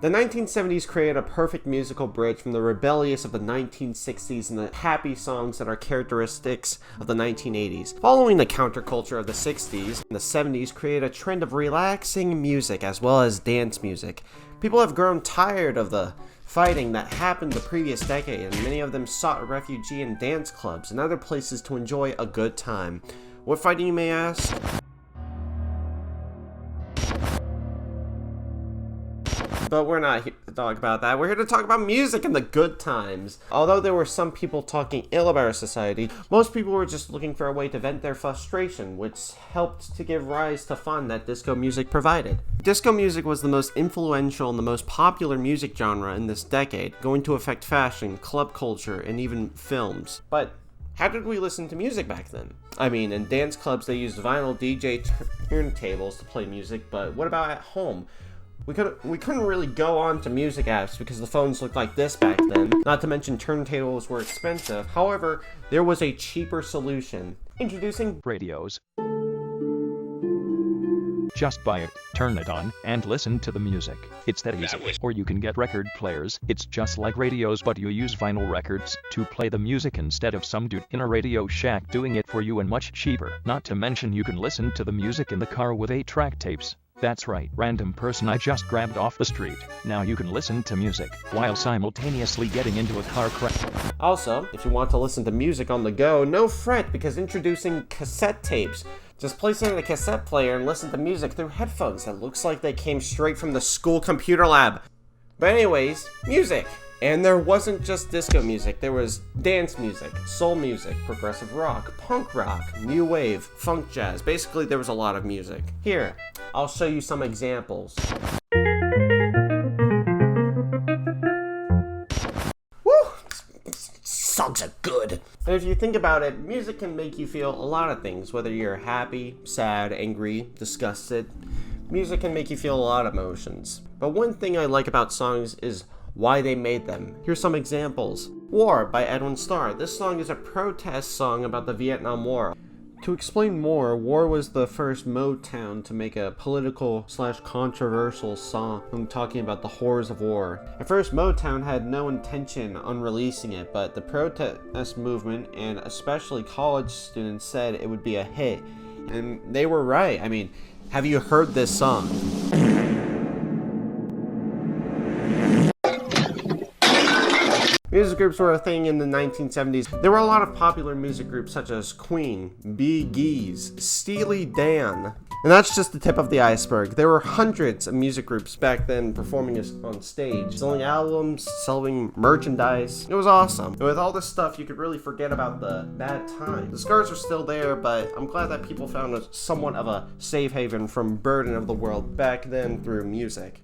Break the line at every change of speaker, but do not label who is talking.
The 1970s created a perfect musical bridge from the rebellious of the 1960s and the happy songs that are characteristics of the 1980s. Following the counterculture of the 60s, the 70s created a trend of relaxing music as well as dance music. People have grown tired of the fighting that happened the previous decade, and many of them sought refuge in dance clubs and other places to enjoy a good time. What fighting, you may ask? But we're not here to talk about that. We're here to talk about music and the good times. Although there were some people talking ill about our society, most people were just looking for a way to vent their frustration, which helped to give rise to fun that disco music provided. Disco music was the most influential and the most popular music genre in this decade, going to affect fashion, club culture, and even films. But how did we listen to music back then? I mean, in dance clubs they used vinyl DJ turntables to play music, but what about at home? We couldn't really go on to music apps because the phones looked like this back then. Not to mention turntables were expensive. However, there was a cheaper solution. Introducing
radios. Just buy it, turn it on, and listen to the music. It's that easy. Or you can get record players. It's just like radios, but you use vinyl records to play the music instead of some dude in a Radio Shack doing it for you and much cheaper. Not to mention you can listen to the music in the car with 8-track tapes. That's right, random person I just grabbed off the street. Now you can listen to music while simultaneously getting into a car crash.
Also, if you want to listen to music on the go, no fret, because introducing cassette tapes. Just place it in a cassette player and listen to music through headphones that looks like they came straight from the school computer lab. But anyways, music. And there wasn't just disco music, there was dance music, soul music, progressive rock, punk rock, new wave, funk jazz. Basically, there was a lot of music. Here, I'll show you some examples. Woo! Songs are good. And if you think about it, music can make you feel a lot of things, whether you're happy, sad, angry, disgusted. Music can make you feel a lot of emotions. But one thing I like about songs is why they made them. Here's some examples. War by Edwin Starr. This song is a protest song about the Vietnam War. To explain more, War was the first Motown to make a political/controversial song talking about the horrors of war. At first, Motown had no intention on releasing it, but the protest movement and especially college students said it would be a hit. And they were right. I mean, have you heard this song? Music groups were a thing in the 1970s. There were a lot of popular music groups such as Queen, Bee Gees, Steely Dan. And that's just the tip of the iceberg. There were hundreds of music groups back then performing on stage, selling albums, selling merchandise. It was awesome. And with all this stuff, you could really forget about the bad times. The scars are still there, but I'm glad that people found somewhat of a safe haven from burden of the world back then through music.